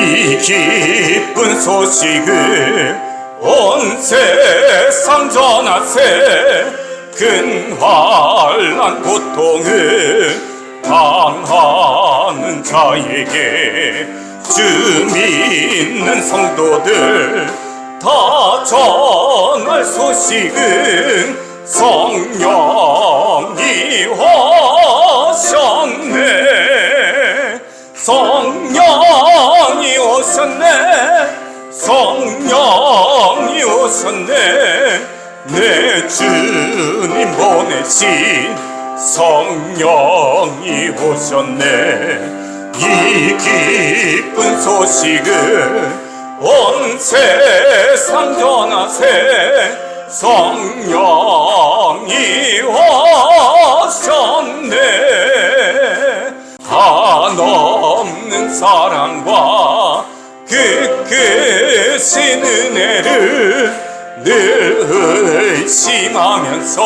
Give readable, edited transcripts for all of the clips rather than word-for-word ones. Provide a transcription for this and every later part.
이 기쁜 소식을 온 세상 전하세. 근활난 고통을 당하는 자에게 주 믿는 성도들 다 전할 소식은 성령이 오셨네. 성령이 오셨네. 성령이 오셨네. 내 주님 보내신 성령이 오셨네. 이 기쁜 소식을 온 세상 전하세. 성령이 오셨네. 한없는 사랑과 끝끝인 은혜를 늘 의심하면서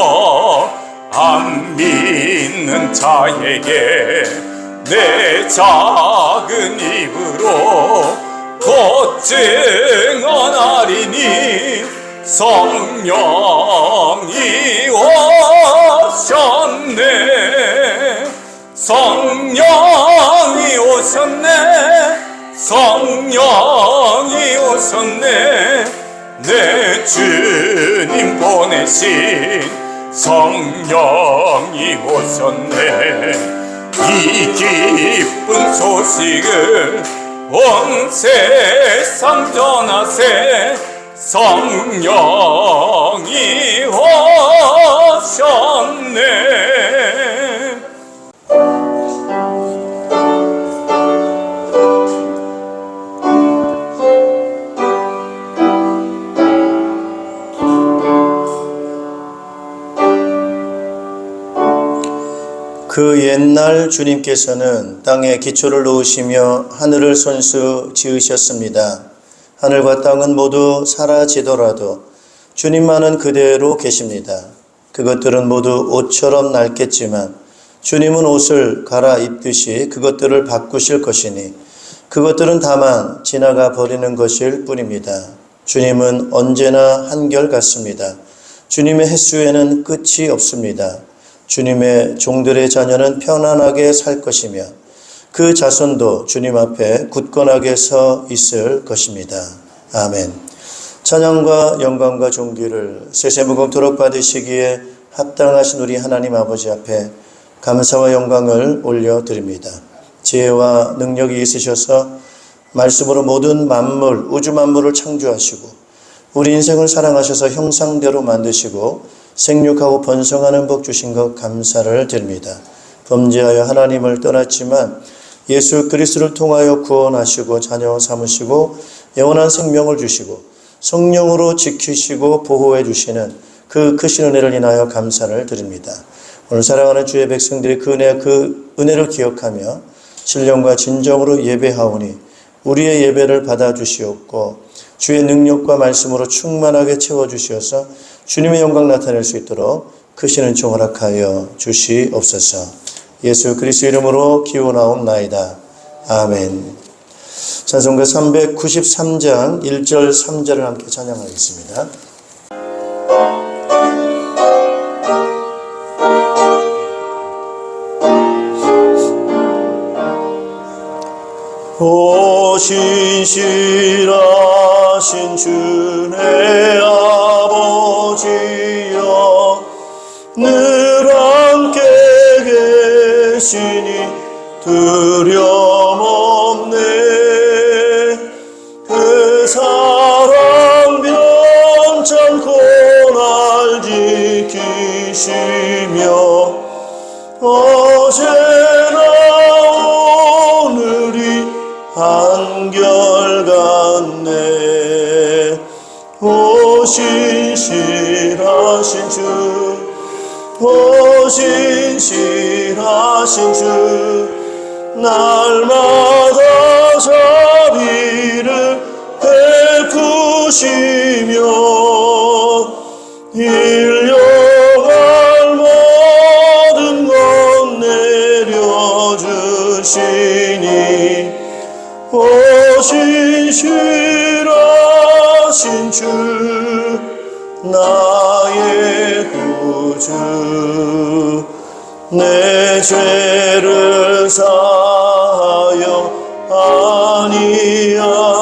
안 믿는 자에게 내 작은 입으로 곧 증언하리니 성령이 오셨네. 성령이 오셨네. 성령이 오셨네. 내 주님 보내신 성령이 오셨네. 이 기쁜 소식을 온 세상 전하세. 성령이 오셨네. 그 옛날 주님께서는 땅에 기초를 놓으시며 하늘을 손수 지으셨습니다. 하늘과 땅은 모두 사라지더라도 주님만은 그대로 계십니다. 그것들은 모두 옷처럼 낡겠지만 주님은 옷을 갈아입듯이 그것들을 바꾸실 것이니 그것들은 다만 지나가 버리는 것일 뿐입니다. 주님은 언제나 한결같습니다. 주님의 횟수에는 끝이 없습니다. 주님의 종들의 자녀는 편안하게 살 것이며 그 자손도 주님 앞에 굳건하게 서 있을 것입니다. 아멘. 찬양과 영광과 존귀를 세세무궁토록 받으시기에 합당하신 우리 하나님 아버지 앞에 감사와 영광을 올려드립니다. 지혜와 능력이 있으셔서 말씀으로 모든 만물, 우주 만물을 창조하시고 우리 인생을 사랑하셔서 형상대로 만드시고 생육하고 번성하는 복 주신 것 감사를 드립니다. 범죄하여 하나님을 떠났지만 예수 그리스도를 통하여 구원하시고 자녀 삼으시고 영원한 생명을 주시고 성령으로 지키시고 보호해 주시는 그 크신 은혜를 인하여 감사를 드립니다. 오늘 사랑하는 주의 백성들이 그 은혜를 기억하며 신령과 진정으로 예배하오니 우리의 예배를 받아주시옵고 주의 능력과 말씀으로 충만하게 채워주시어서 주님의 영광 나타낼 수 있도록 크신 은총 허락하여 주시옵소서. 예수 그리스도 이름으로 기원하옵나이다. 아멘. 찬송가 393장 1절 3절을 함께 찬양하겠습니다. 오 신실하신 주 내 아버지여 늘 함께 계시니 두려움 없네. 그 사랑 변찮고 날 지키시며 어제나 오늘이 한결같네. 오 신실하신 주, 오 신실하신 주, 날마다 자비를 베푸시며 일려갈 모든 것 내려주시니 오신 신실하신 주 나의 구주 내 죄를 사하여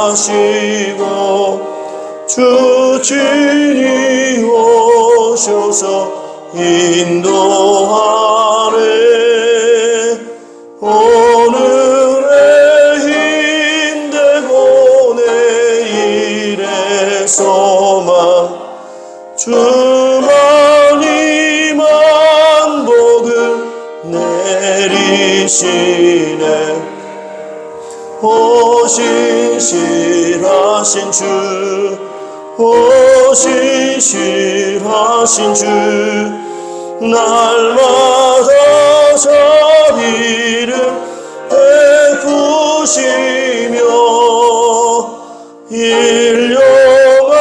아니하시고 주 친히 오셔서 인도하래 오늘의 힘되고 내일의 소망 주만이 만복을 내리시네 오신 실하신 주 오신 실하신 주 날마다 자비를 베푸시며 일용할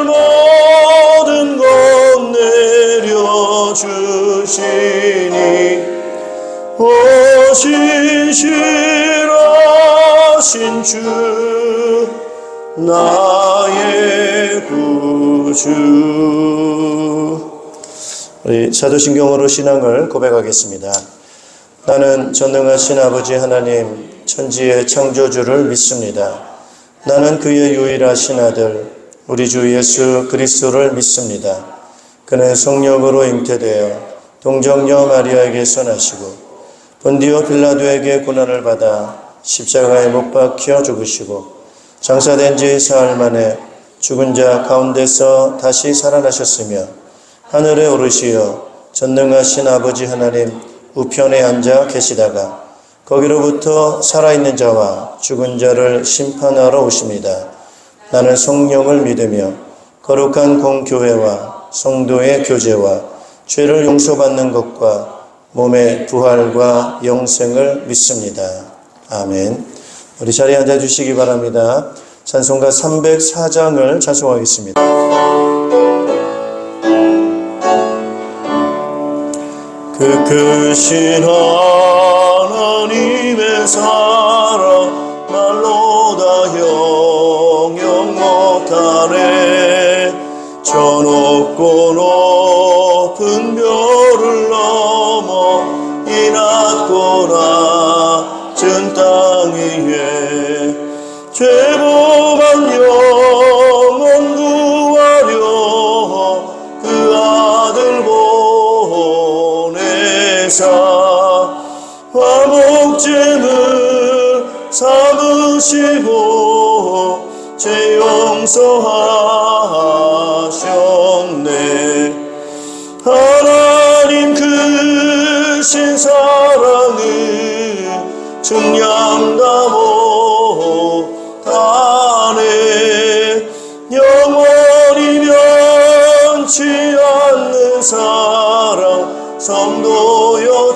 모든 것 내려주시니 오신 실하신 주 나의 구주. 우리 사도신경으로 신앙을 고백하겠습니다. 나는 전능하신 아버지 하나님 천지의 창조주를 믿습니다. 나는 그의 유일하신 아들 우리 주 예수 그리스도를 믿습니다. 그는 성령으로 잉태되어 동정녀 마리아에게서 나시고 본디오 빌라도에게 고난을 받아 십자가에 못 박혀 죽으시고 장사된 지 사흘 만에 죽은 자 가운데서 다시 살아나셨으며 하늘에 오르시어 전능하신 아버지 하나님 우편에 앉아 계시다가 거기로부터 살아있는 자와 죽은 자를 심판하러 오십니다. 나는 성령을 믿으며 거룩한 공교회와 성도의 교제와 죄를 용서받는 것과 몸의 부활과 영생을 믿습니다. 아멘. 우리 자리에 앉아주시기 바랍니다. 찬송가 304장을 찬송하겠습니다. 그 크신 하나님의 사랑 말로 다 형용 못하네 저 높고 높은 별을 넘어 이 낮고 낮은 땅 위에 죄범한 영혼 구하려 그 아들 보내사 화목제물 삼으시고 죄 용서하셨네 하나님 크신 사랑을 증량다 못하네 영원히 변치 않는 사랑 성도여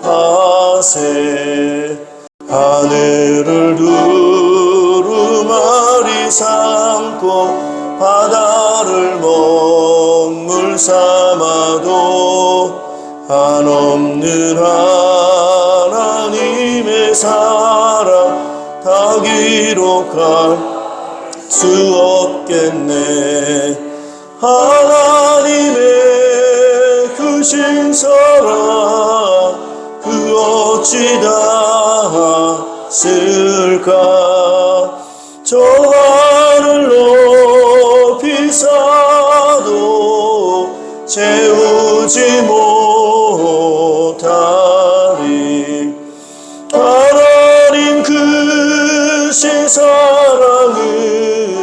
찬양하세 하늘을 두루마리 삼고 바다를 먹물 삼아도 한없는 하나님의 사랑 다 기록할 수 없겠네 하나님의 크신 사랑 그 어찌 닿았을까 저 하늘 높이 사도 채우지 못하리 하나님 크신 사랑을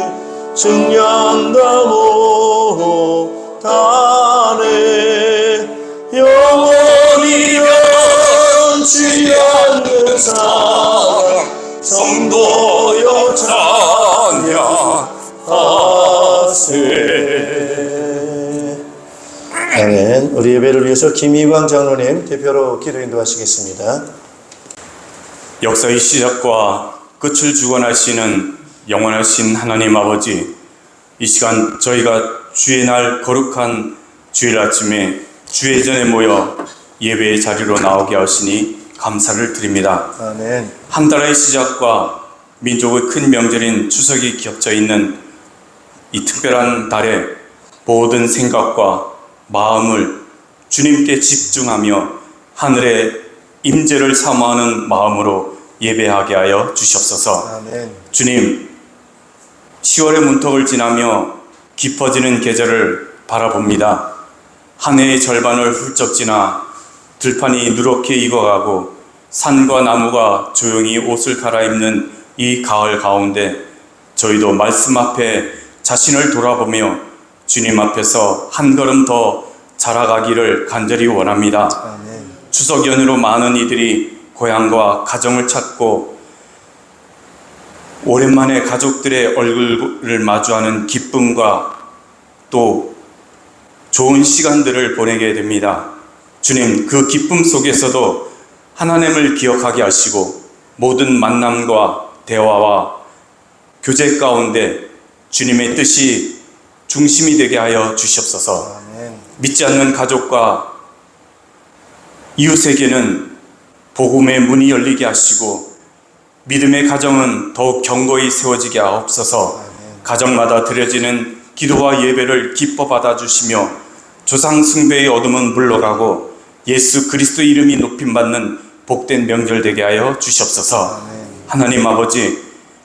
증량다 못하네 영원히 변치 않는 사랑 성도여 찬양하세 아멘. 우리 예배를 위해서 김희광 장로님 대표로 기도 인도하시겠습니다. 역사의 시작과 끝을 주관하시는 영원하신 하나님 아버지, 이 시간 저희가 주의 날 거룩한 주일 아침에 주의 전에 모여 예배의 자리로 나오게 하시니 감사를 드립니다. 아멘. 한 달의 시작과 민족의 큰 명절인 추석이 겹쳐 있는 이 특별한 달에 모든 생각과 마음을 주님께 집중하며 하늘의 임재를 사모하는 마음으로 예배하게 하여 주시옵소서. 아멘. 주님, 10월의 문턱을 지나며 깊어지는 계절을 바라봅니다. 한 해의 절반을 훌쩍 지나 들판이 누렇게 익어가고 산과 나무가 조용히 옷을 갈아입는 이 가을 가운데 저희도 말씀 앞에 자신을 돌아보며 주님 앞에서 한 걸음 더 자라가기를 간절히 원합니다. 아멘. 추석 연휴로 많은 이들이 고향과 가정을 찾고 오랜만에 가족들의 얼굴을 마주하는 기쁨과 또 좋은 시간들을 보내게 됩니다. 주님, 그 기쁨 속에서도 하나님을 기억하게 하시고 모든 만남과 대화와 교제 가운데 주님의 뜻이 중심이 되게 하여 주시옵소서. 아멘. 믿지 않는 가족과 이웃에게는 복음의 문이 열리게 하시고 믿음의 가정은 더욱 견고히 세워지게 하옵소서. 가정마다 드려지는 기도와 예배를 기뻐 받아주시며 조상 숭배의 어둠은 물러가고 예수 그리스도 이름이 높임받는 복된 명절 되게 하여 주시옵소서. 하나님 아버지,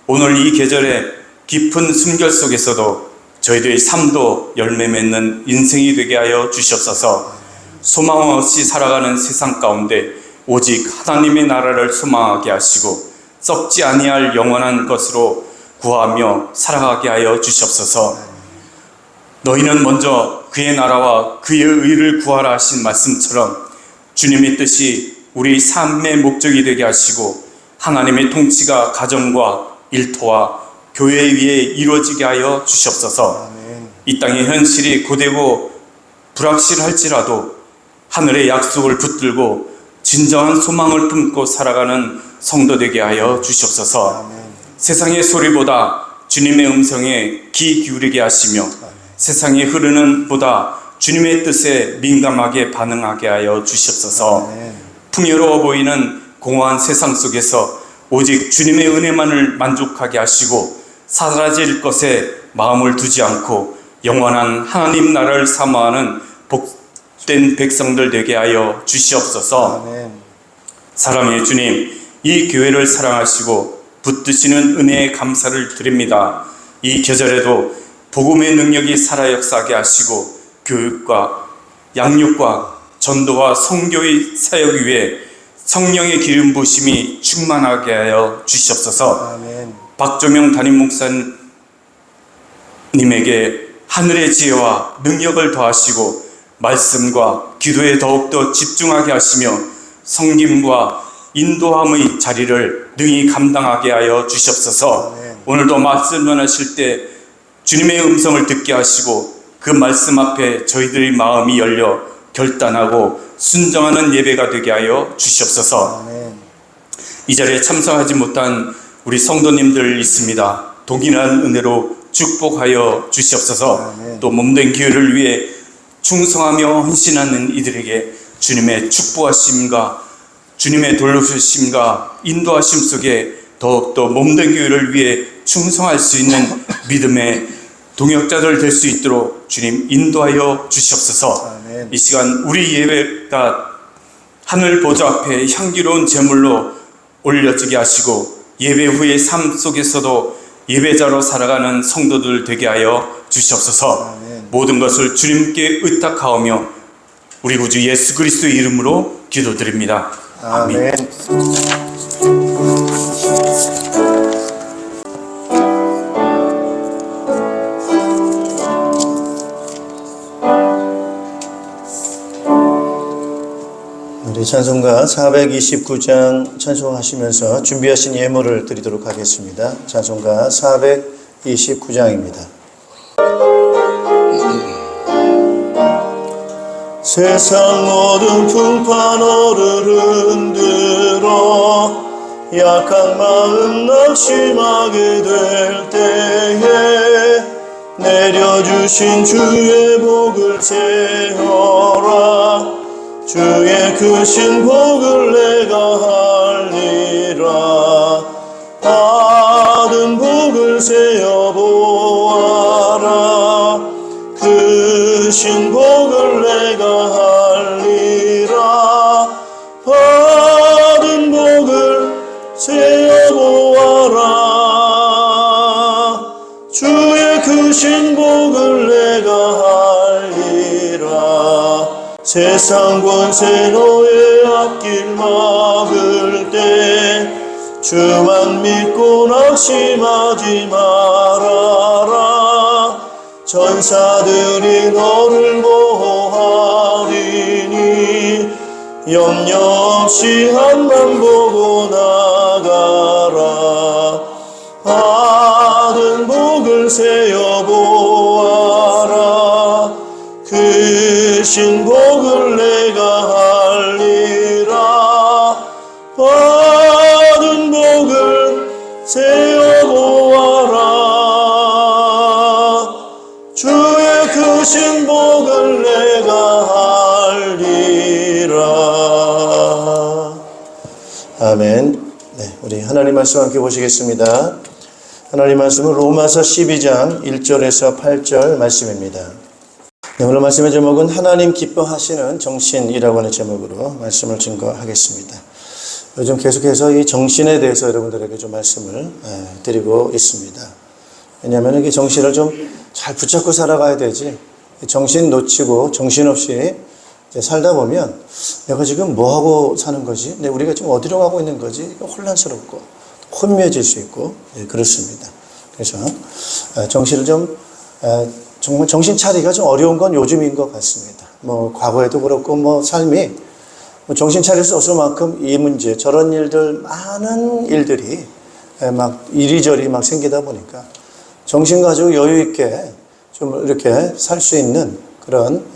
오늘 이 계절의 깊은 숨결 속에서도 저희들의 삶도 열매 맺는 인생이 되게 하여 주시옵소서. 소망 없이 살아가는 세상 가운데 오직 하나님의 나라를 소망하게 하시고 썩지 아니할 영원한 것으로 구하며 살아가게 하여 주시옵소서. 너희는 먼저 그의 나라와 그의 의를 구하라 하신 말씀처럼 주님의 뜻이 우리 삶의 목적이 되게 하시고 하나님의 통치가 가정과 일터와 교회 위에 이루어지게 하여 주시옵소서. 아멘. 이 땅의 현실이 고되고 불확실할지라도 하늘의 약속을 붙들고 진정한 소망을 품고 살아가는 성도 되게 하여 주시옵소서. 아멘. 세상의 소리보다 주님의 음성에 귀 기울이게 하시며 세상에 흐르는 보다 주님의 뜻에 민감하게 반응하게 하여 주시옵소서. 아멘. 풍요로워 보이는 공허한 세상 속에서 오직 주님의 은혜만을 만족하게 하시고 사라질 것에 마음을 두지 않고 영원한 하나님 나라를 사모하는 복된 백성들 되게 하여 주시옵소서. 아멘. 사랑의 주님, 이 교회를 사랑하시고 붙드시는 은혜에 감사를 드립니다. 이 계절에도 복음의 능력이 살아 역사하게 하시고 교육과 양육과 전도와 선교의 사역 위에 성령의 기름 부심이 충만하게 하여 주시옵소서. 아멘. 박조명 담임 목사님에게 하늘의 지혜와 능력을 더하시고 말씀과 기도에 더욱더 집중하게 하시며 성김과 인도함의 자리를 능히 감당하게 하여 주시옵소서. 아멘. 오늘도 말씀 전하실 때 주님의 음성을 듣게 하시고 그 말씀 앞에 저희들의 마음이 열려 결단하고 순종하는 예배가 되게 하여 주시옵소서. 아멘. 이 자리에 참석하지 못한 우리 성도님들 있습니다. 동일한 은혜로 축복하여 주시옵소서. 아멘. 또 몸된 기회를 위해 충성하며 헌신하는 이들에게 주님의 축복하심과 주님의 돌보심과 인도하심 속에 더욱더 몸된 교회를 위해 충성할 수 있는 믿음의 동역자들 될 수 있도록 주님 인도하여 주시옵소서. 아멘. 이 시간 우리 예배가 하늘 보좌 앞에 향기로운 제물로 올려지게 하시고 예배 후의 삶 속에서도 예배자로 살아가는 성도들 되게 하여 주시옵소서. 아멘. 모든 것을 주님께 의탁하오며 우리 구주 예수 그리스도의 이름으로 기도드립니다. 아멘. 우리 찬송가 429장 찬송하시면서 준비하신 예물을 드리도록 하겠습니다. 찬송가 429장입니다. 세상 모든 풍파노를 흔들어 약한 마음 낙심하게 될 때에 내려주신 주의 복을 세어라. 주의 크신 복을 내가 크신 복을 내가 할리라. 받은 복을 세어보아라. 주의 크신 복을 내가 할리라. 세상 권세 너의 앞길 막을 때 주만 믿고 낙심하지 말아라. 천사들이 너를 보호하리니 염려 없이 한번 보고 나가라. 받은 복을 세어보아라. 크신 복을 내가 할리라. 받은 복을 세어보아라. 주의 크신 복을 내가 할리라. 아멘. 네, 우리 하나님 말씀 함께 보시겠습니다. 하나님 말씀은 로마서 12장 1절에서 8절 말씀입니다. 네, 오늘 말씀의 제목은 하나님 기뻐하시는 정신이라고 하는 제목으로 말씀을 증거하겠습니다. 요즘 계속해서 이 정신에 대해서 여러분들에게 좀 말씀을 드리고 있습니다. 왜냐하면 이 정신을 좀 잘 붙잡고 살아가야 되지, 정신 놓치고 정신없이 살다 보면 내가 지금 뭐하고 사는 거지? 우리가 지금 어디로 가고 있는 거지? 혼란스럽고 혼미해질 수 있고 그렇습니다. 그래서 정신을 좀 정말 정신 차리기가 좀 어려운 건 요즘인 것 같습니다. 뭐 과거에도 그렇고 뭐 삶이 정신 차릴 수 없을 만큼 이 문제 저런 일들 많은 일들이 막 이리저리 막 생기다 보니까 정신 가지고 여유 있게 좀 이렇게 살 수 있는 그런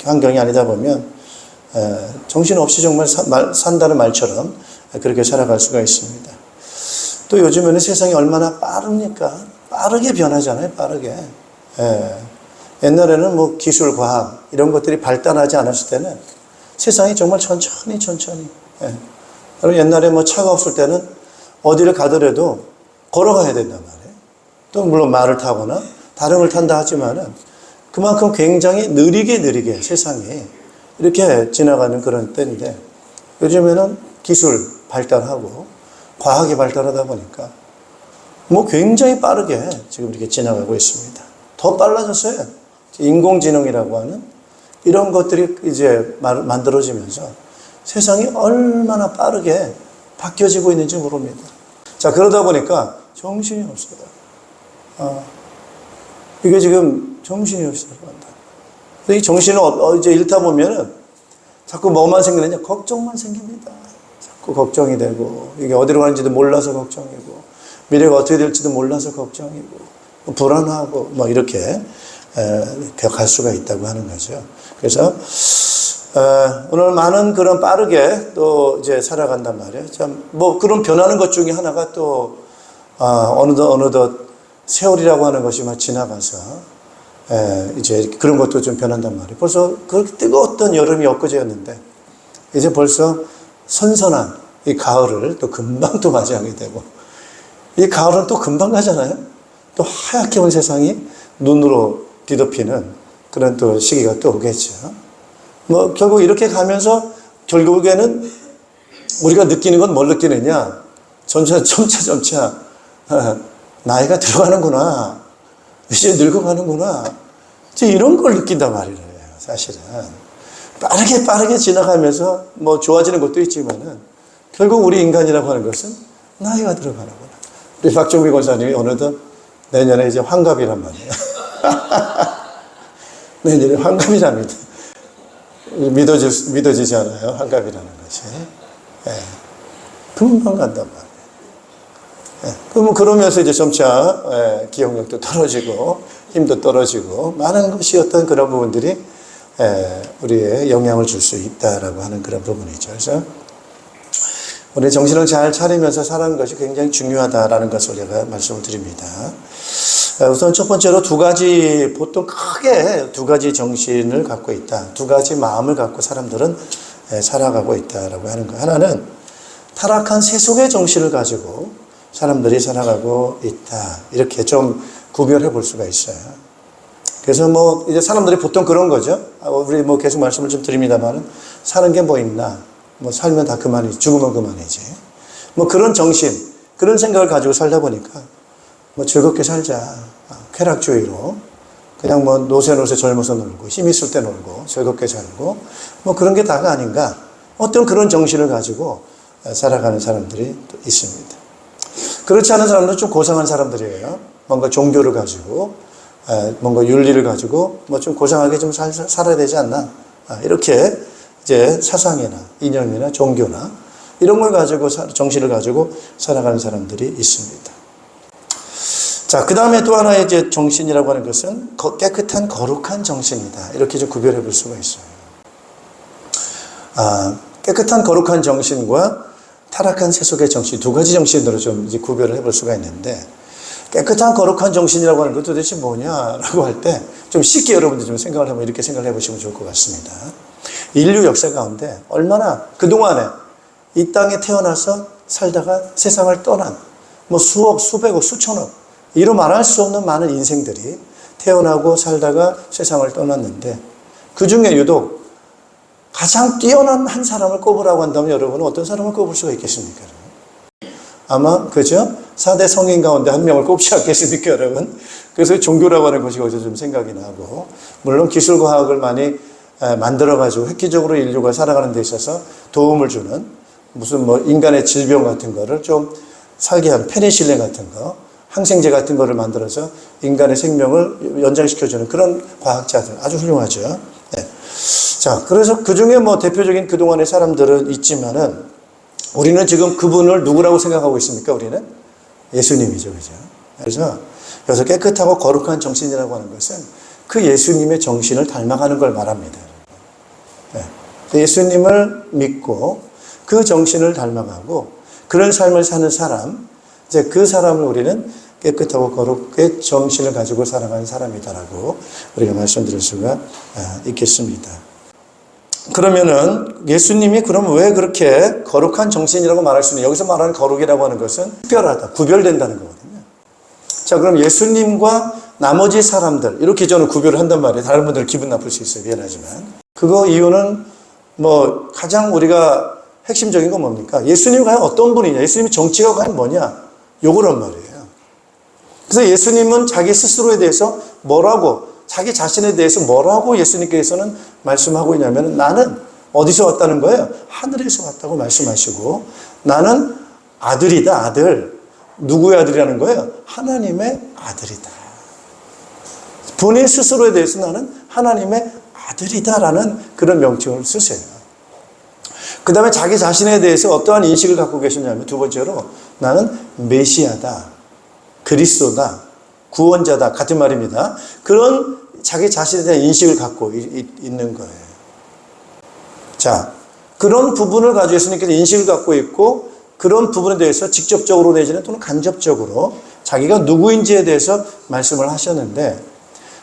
환경이 아니다 보면 정신 없이 정말 산다는 말처럼 그렇게 살아갈 수가 있습니다. 또 요즘에는 세상이 얼마나 빠릅니까? 빠르게 변하잖아요, 빠르게. 옛날에는 뭐 기술, 과학 이런 것들이 발달하지 않았을 때는 세상이 정말 천천히. 그리고 옛날에 뭐 차가 없을 때는 어디를 가더라도 걸어가야 된단 말이에요. 또 물론 말을 타거나 다른 걸 탄다 하지만은 그만큼 굉장히 느리게 세상이 이렇게 지나가는 그런 때인데 요즘에는 기술 발달하고 과학이 발달하다 보니까 뭐 굉장히 빠르게 지금 이렇게 지나가고 있습니다. 더 빨라졌어요. 인공지능이라고 하는 이런 것들이 이제 만들어지면서 세상이 얼마나 빠르게 바뀌어지고 있는지 모릅니다. 자, 그러다 보니까 정신이 없어요. 이게 지금 정신이 없어요. 이 정신을 이제 잃다 보면은 자꾸 뭐만 생기느냐? 걱정만 생깁니다. 자꾸 걱정이 되고, 이게 어디로 가는지도 몰라서 걱정이고, 미래가 어떻게 될지도 몰라서 걱정이고, 불안하고, 뭐 이렇게 갈 수가 있다고 하는 거죠. 그래서, 오늘 많은 그런 빠르게 또 이제 살아간단 말이에요. 참, 뭐 그런 변하는 것 중에 하나가 또, 어느덧 세월이라고 하는 것이 막 지나가서, 이제 그런 것도 좀 변한단 말이에요. 벌써 그렇게 뜨거웠던 여름이 엊그제였는데, 이제 벌써 선선한 이 가을을 또 금방 또 맞이하게 되고, 이 가을은 또 금방 가잖아요. 또 하얗게 온 세상이 눈으로 뒤덮이는 그런 또 시기가 또 오겠죠. 뭐 결국 이렇게 가면서 결국에는 우리가 느끼는 건 뭘 느끼느냐? 점차 나이가 들어가는구나. 이제 늙어가는구나. 이제 이런 걸 느낀단 말이에요, 사실은. 빠르게 지나가면서 뭐 좋아지는 것도 있지만은 결국 우리 인간이라고 하는 것은 나이가 들어가는구나. 우리 박종미 권사님이 어느덧 내년에 이제 환갑이란 말이에요. 내년에 환갑이랍니다. 믿어지지 않아요, 환갑이라는 것이. 금방 간단 말이에요. 그러면서 이제 점차 기억력도 떨어지고 힘도 떨어지고 많은 것이 어떤 그런 부분들이 우리의 영향을 줄 수 있다라고 하는 그런 부분이죠. 그래서 우리 정신을 잘 차리면서 사는 것이 굉장히 중요하다라는 것을 제가 말씀을 드립니다. 우선 첫 번째로 보통 크게 두 가지 정신을 갖고 있다. 두 가지 마음을 갖고 사람들은 살아가고 있다라고 하는 거. 하나는 타락한 세속의 정신을 가지고 사람들이 살아가고 있다. 이렇게 좀 구별해 볼 수가 있어요. 그래서 뭐 이제 사람들이 보통 그런 거죠. 우리 뭐 계속 말씀을 좀 드립니다만은 사는 게 뭐 있나? 뭐 살면 다 그만이지. 죽으면 그만이지. 뭐 그런 정신, 그런 생각을 가지고 살다 보니까 뭐 즐겁게 살자. 쾌락주의로. 그냥 뭐 노세 젊어서 놀고 힘 있을 때 놀고 즐겁게 살고 뭐 그런 게 다가 아닌가. 어떤 그런 정신을 가지고 살아가는 사람들이 또 있습니다. 그렇지 않은 사람들은 좀 고상한 사람들이에요. 뭔가 종교를 가지고 뭔가 윤리를 가지고 뭐 좀 고상하게 좀 살아야 되지 않나. 이렇게 이제 사상이나 이념이나 종교나 이런 걸 가지고 정신을 가지고 살아가는 사람들이 있습니다. 자, 그 다음에 또 하나의 이제 정신이라고 하는 것은 깨끗한 거룩한 정신이다. 이렇게 좀 구별해 볼 수가 있어요. 깨끗한 거룩한 정신과 타락한 세속의 정신, 두 가지 정신으로 좀 이제 구별을 해볼 수가 있는데, 깨끗한 거룩한 정신이라고 하는 것 도대체 뭐냐라고 할 때 좀 쉽게 여러분들 좀 생각을 해보면 이렇게 생각을 해보시면 좋을 것 같습니다. 인류 역사 가운데 얼마나 그동안에 이 땅에 태어나서 살다가 세상을 떠난 뭐 수억, 수백억, 수천억 이로 말할 수 없는 많은 인생들이 태어나고 살다가 세상을 떠났는데 그 중에 유독 가장 뛰어난 한 사람을 꼽으라고 한다면 여러분은 어떤 사람을 꼽을 수가 있겠습니까? 아마 그죠? 4대 성인 가운데 한 명을 꼽지 않겠습니까, 여러분? 그래서 종교라고 하는 것이 거기서 좀 생각이 나고, 물론 기술과학을 많이 만들어가지고 획기적으로 인류가 살아가는 데 있어서 도움을 주는 무슨 뭐 인간의 질병 같은 거를 좀 살게 하는 페니실린 같은 거, 항생제 같은 거를 만들어서 인간의 생명을 연장시켜주는 그런 과학자들 아주 훌륭하죠. 네. 자, 그래서 그 중에 뭐 대표적인 그동안의 사람들은 있지만은 우리는 지금 그분을 누구라고 생각하고 있습니까? 우리는 예수님이죠, 그죠? 그래서 여기서 깨끗하고 거룩한 정신이라고 하는 것은 그 예수님의 정신을 닮아가는 걸 말합니다. 네. 예수님을 믿고 그 정신을 닮아가고 그런 삶을 사는 사람, 이제 그 사람을 우리는 깨끗하고 거룩의 정신을 가지고 살아가는 사람이다라고 우리가 말씀드릴 수가 있겠습니다. 그러면은 예수님이 그럼 왜 그렇게 거룩한 정신이라고 말할 수 있는, 여기서 말하는 거룩이라고 하는 것은 특별하다, 구별된다는 거거든요. 자, 그럼 예수님과 나머지 사람들 이렇게 저는 구별을 한단 말이에요. 다른 분들 기분 나쁠 수 있어요. 미안하지만. 그거 이유는 뭐 가장 우리가 핵심적인 건 뭡니까? 예수님이 과연 어떤 분이냐? 예수님의 정치가 과연 뭐냐? 요거란 말이에요. 그래서 예수님은 자기 스스로에 대해서 뭐라고, 자기 자신에 대해서 뭐라고 예수님께서는 말씀하고 있냐면, 나는 어디서 왔다는 거예요? 하늘에서 왔다고 말씀하시고, 나는 아들이다, 아들. 누구의 아들이라는 거예요? 하나님의 아들이다. 본인 스스로에 대해서 나는 하나님의 아들이다라는 그런 명칭을 쓰세요. 그 다음에 자기 자신에 대해서 어떠한 인식을 갖고 계시냐면, 두 번째로 나는 메시아다, 그리스도다, 구원자다, 같은 말입니다. 그런 자기 자신에 대한 인식을 갖고 있는 거예요. 자, 그런 부분을 가지고 예수님께서 인식을 갖고 있고, 그런 부분에 대해서 직접적으로 내지는 또는 간접적으로 자기가 누구인지에 대해서 말씀을 하셨는데,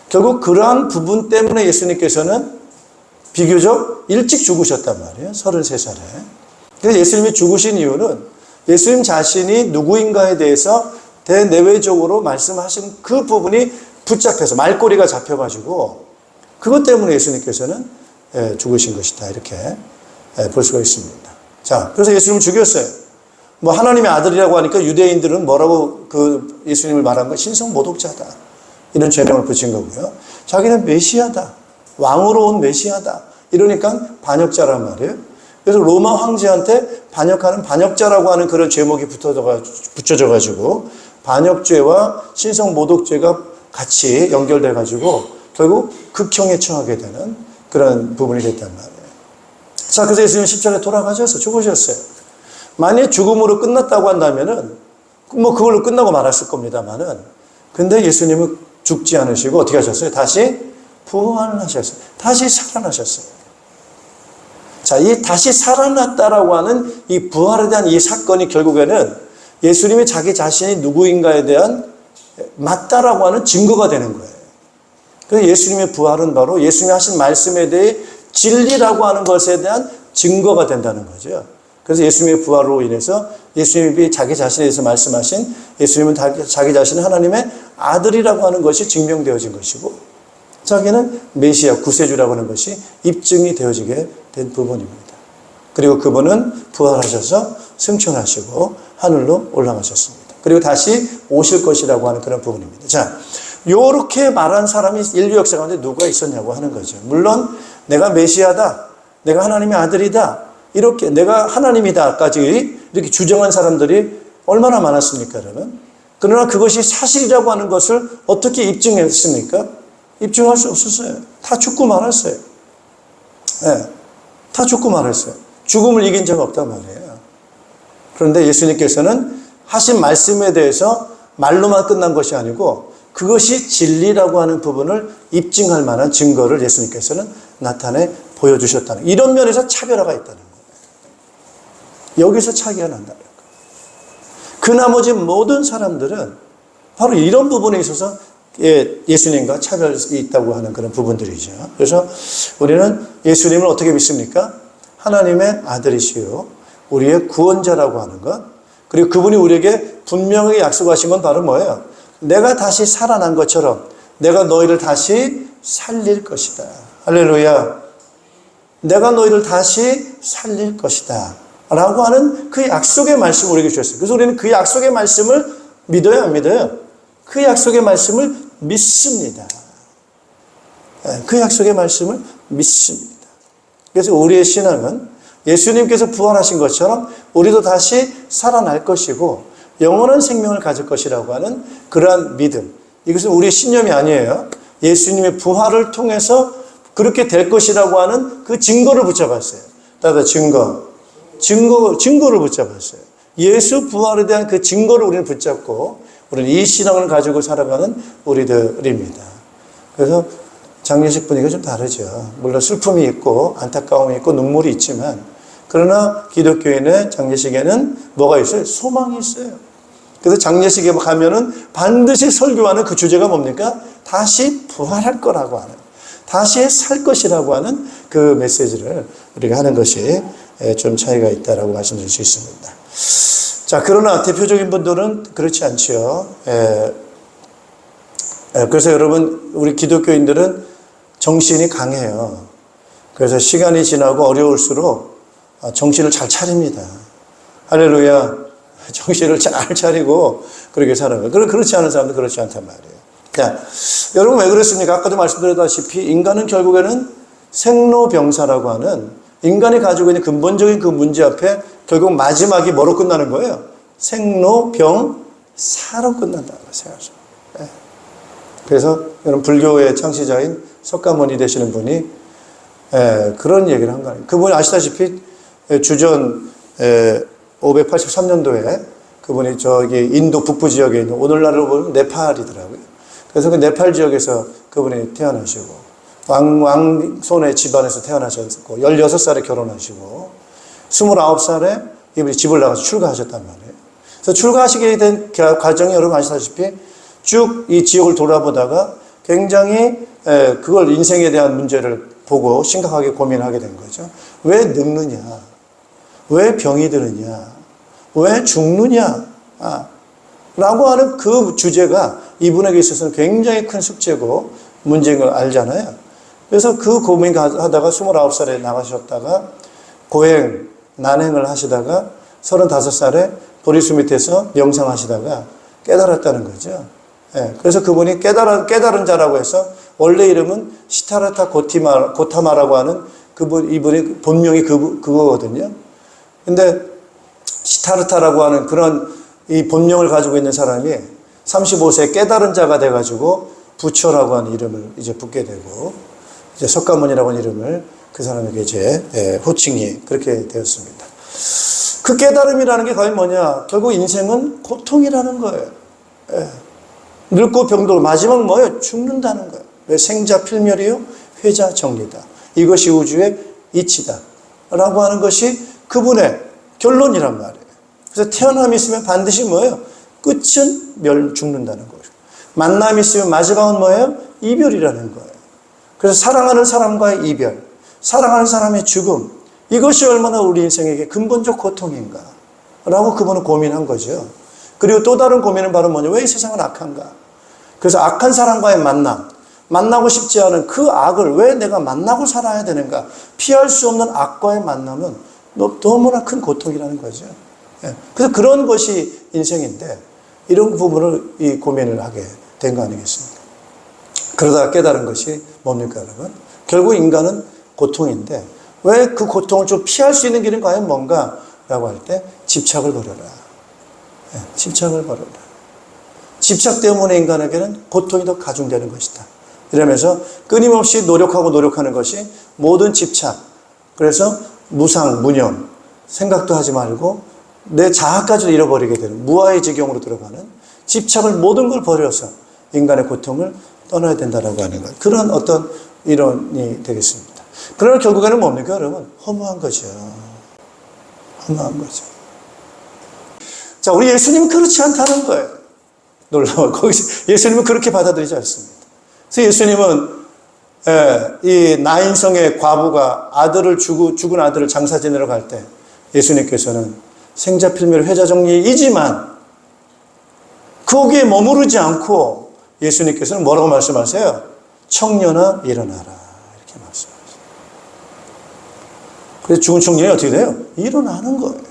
결국 그러한 부분 때문에 예수님께서는 비교적 일찍 죽으셨단 말이에요. 33살에. 그래서 예수님이 죽으신 이유는 예수님 자신이 누구인가에 대해서 대내외적으로 말씀하신 그 부분이 붙잡혀서 말꼬리가 잡혀가지고 그것 때문에 예수님께서는 죽으신 것이다. 이렇게 볼 수가 있습니다. 자, 그래서 예수님을 죽였어요. 뭐 하나님의 아들이라고 하니까 유대인들은 뭐라고 그 예수님을 말한 거? 신성모독자다. 이런 죄명을 붙인 거고요. 자기는 메시아다. 왕으로 온 메시아다. 이러니까 반역자란 말이에요. 그래서 로마 황제한테 반역하는 반역자라고 하는 그런 제목이 붙여져가지고 반역죄와 신성모독죄가 같이 연결돼가지고 결국 극형에 처하게 되는 그런 부분이 됐단 말이에요. 자, 그래서 예수님은 십자가에 돌아가셔서 죽으셨어요. 만약에 죽음으로 끝났다고 한다면은 뭐 그걸로 끝나고 말았을 겁니다만은, 근데 예수님은 죽지 않으시고 어떻게 하셨어요? 다시 부활을 하셨어요. 다시 살아나셨어요. 자, 이 다시 살아났다라고 하는 이 부활에 대한 이 사건이 결국에는 예수님이 자기 자신이 누구인가에 대한 맞다라고 하는 증거가 되는 거예요. 그래서 예수님의 부활은 바로 예수님이 하신 말씀에 대해 진리라고 하는 것에 대한 증거가 된다는 거죠. 그래서 예수님의 부활로 인해서 예수님이 자기 자신에 대해서 말씀하신 예수님은 자기 자신은 하나님의 아들이라고 하는 것이 증명되어진 것이고, 자기는 메시아 구세주라고 하는 것이 입증이 되어지게 된 부분입니다. 그리고 그분은 부활하셔서 승천하시고 하늘로 올라가셨습니다. 그리고 다시 오실 것이라고 하는 그런 부분입니다. 자, 요렇게 말한 사람이 인류 역사 가운데 누가 있었냐고 하는 거죠. 물론 내가 메시아다, 내가 하나님의 아들이다, 이렇게 내가 하나님이다까지 이렇게 주장한 사람들이 얼마나 많았습니까, 여러분? 그러나 그것이 사실이라고 하는 것을 어떻게 입증했습니까? 입증할 수 없었어요. 다 죽고 말았어요. 네, 다 죽고 말았어요. 죽음을 이긴 적 없단 말이에요. 그런데 예수님께서는 하신 말씀에 대해서 말로만 끝난 것이 아니고 그것이 진리라고 하는 부분을 입증할 만한 증거를 예수님께서는 나타내 보여주셨다는, 이런 면에서 차별화가 있다는 거예요. 여기서 차이가 난다는 거예요. 그 나머지 모든 사람들은 바로 이런 부분에 있어서 예수님과 차별이 있다고 하는 그런 부분들이죠. 그래서 우리는 예수님을 어떻게 믿습니까? 하나님의 아들이시요 우리의 구원자라고 하는 것, 그리고 그분이 우리에게 분명하게 약속하신 건 바로 뭐예요? 내가 다시 살아난 것처럼 내가 너희를 다시 살릴 것이다. 할렐루야. 내가 너희를 다시 살릴 것이다 라고 하는 그 약속의 말씀을 우리에게 주셨어요. 그래서 우리는 그 약속의 말씀을 믿어요, 안 믿어요? 그 약속의 말씀을 믿습니다. 그 약속의 말씀을 믿습니다. 그래서 우리의 신앙은 예수님께서 부활하신 것처럼 우리도 다시 살아날 것이고 영원한 생명을 가질 것이라고 하는 그러한 믿음. 이것은 우리의 신념이 아니에요. 예수님의 부활을 통해서 그렇게 될 것이라고 하는 그 증거를 붙잡았어요. 따라 증거를 붙잡았어요. 예수 부활에 대한 그 증거를 우리는 붙잡고 우리는 이 신앙을 가지고 살아가는 우리들입니다. 그래서 장례식 분위기가 좀 다르죠. 물론 슬픔이 있고 안타까움이 있고 눈물이 있지만, 그러나 기독교인의 장례식에는 뭐가 있어요? 소망이 있어요. 그래서 장례식에 가면은 반드시 설교하는 그 주제가 뭡니까? 다시 부활할 거라고 하는, 다시 살 것이라고 하는 그 메시지를 우리가 하는 것이 좀 차이가 있다라고 말씀드릴 수 있습니다. 자, 그러나 대표적인 분들은 그렇지 않죠. 그래서 여러분, 우리 기독교인들은 정신이 강해요. 그래서 시간이 지나고 어려울수록 정신을 잘 차립니다. 할렐루야. 정신을 잘 차리고 그렇게 사는 거예요. 그렇지 않은 사람도 그렇지 않단 말이에요. 자, 여러분 왜 그렇습니까? 아까도 말씀드렸다시피 인간은 결국에는 생로병사라고 하는, 인간이 가지고 있는 근본적인 그 문제 앞에 결국 마지막이 뭐로 끝나는 거예요? 생로병사로 끝난다는 거예요. 네. 그래서 여러분 불교의 창시자인 석가모니 되시는 분이 그런 얘기를 한 거예요. 그분이 아시다시피 주전 583년도에 그분이 저기 인도 북부 지역에 있는, 오늘날로 보면 네팔이더라고요. 그래서 그 네팔 지역에서 그분이 태어나시고 왕손의 집안에서 태어나셨고 16살에 결혼하시고 29살에 이분이 집을 나가서 출가하셨단 말이에요. 그래서 출가하시게 된 과정이 여러분 아시다시피 쭉 이 지역을 돌아보다가 굉장히 그걸 인생에 대한 문제를 보고 심각하게 고민하게 된 거죠. 왜 늙느냐? 왜 병이 드느냐? 왜 죽느냐? 라고 하는 그 주제가 이분에게 있어서는 굉장히 큰 숙제고 문제인 걸 알잖아요. 그래서 그 고민하다가 29살에 나가셨다가 고행, 난행을 하시다가 35살에 보리수 밑에서 명상하시다가 깨달았다는 거죠. 그래서 그분이 깨달은 자라고 해서 원래 이름은 시타르타 고타마라고 하는 이분이 본명이 그거거든요. 근데 시타르타라고 하는 그런 이 본명을 가지고 있는 사람이 35세에 깨달은 자가 돼가지고 부처라고 하는 이름을 이제 붙게 되고, 이제 석가모니라고 하는 이름을 그 사람에게 이제 호칭이 그렇게 되었습니다. 그 깨달음이라는 게 과연 뭐냐? 결국 인생은 고통이라는 거예요. 늙고 병들고 마지막 뭐예요? 죽는다는 거예요. 왜? 생자 필멸이요, 회자 정리다. 이것이 우주의 이치다 라고 하는 것이 그분의 결론이란 말이에요. 그래서 태어남이 있으면 반드시 뭐예요? 끝은 죽는다는 거예요. 만남이 있으면 마지막은 뭐예요? 이별이라는 거예요. 그래서 사랑하는 사람과의 이별, 사랑하는 사람의 죽음, 이것이 얼마나 우리 인생에게 근본적 고통인가 라고 그분은 고민한 거죠. 그리고 또 다른 고민은 바로 뭐냐? 왜 이 세상은 악한가? 그래서 악한 사람과의 만남, 만나고 싶지 않은 그 악을 왜 내가 만나고 살아야 되는가? 피할 수 없는 악과의 만남은 너무나 큰 고통이라는 거죠. 그래서 그런 것이 인생인데 이런 부분을 이 고민을 하게 된 거 아니겠습니까? 그러다가 깨달은 것이 뭡니까, 여러분? 결국 인간은 고통인데 왜 그 고통을 좀 피할 수 있는 길은 과연 뭔가? 라고 할 때 집착을 버려라. 집착을 버려라. 집착 때문에 인간에게는 고통이 더 가중되는 것이다. 이러면서 끊임없이 노력하는 것이 모든 집착. 그래서 무상, 무념, 생각도 하지 말고 내 자아까지도 잃어버리게 되는 무아의 지경으로 들어가는 집착을 모든 걸 버려서 인간의 고통을 떠나야 된다라고 하는 것. 그런 어떤 이론이 되겠습니다. 그러나 결국에는 뭡니까, 여러분? 허무한 거죠. 허무한 거죠. 자, 우리 예수님은 그렇지 않다는 거예요. 놀라워요. 거기서 예수님은 그렇게 받아들이지 않습니다. 그래서 예수님은 이 나인성의 과부가 죽은 아들을 장사 지내러 갈 때 예수님께서는 생자필멸 회자정리이지만 거기에 머무르지 않고 예수님께서는 뭐라고 말씀하세요? 청년아 일어나라, 이렇게 말씀하세요. 그래서 죽은 청년이 어떻게 돼요? 일어나는 거예요.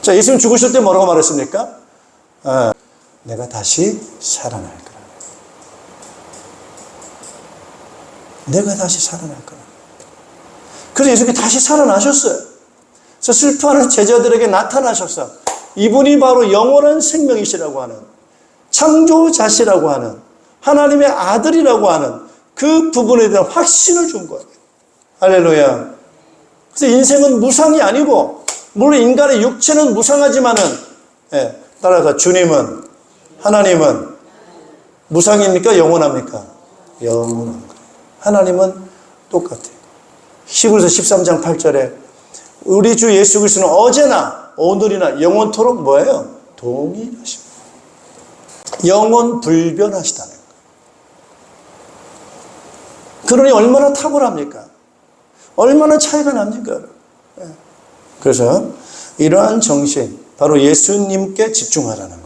자, 예수님 죽으실 때 뭐라고 말했습니까? 내가 다시 살아날 거라. 내가 다시 살아날 거라. 그래서 예수님이 다시 살아나셨어요. 그래서 슬퍼하는 제자들에게 나타나셔서 이분이 바로 영원한 생명이시라고 하는, 창조자시라고 하는, 하나님의 아들이라고 하는 그 부분에 대한 확신을 준 거예요. 할렐루야. 그래서 인생은 무상이 아니고, 물론 인간의 육체는 무상하지만은, 따라서 주님은, 하나님은 무상입니까? 영원합니까? 영원한 거예요. 하나님은 똑같아요. 히브리서 13장 8절에 우리 주 예수 그리스도는 어제나 오늘이나 영원토록 뭐예요? 동일하십니다. 영원 불변하시다는 거예요. 그러니 얼마나 탁월합니까? 얼마나 차이가 납니까? 그래서 이러한 정신, 바로 예수님께 집중하라는 거예요.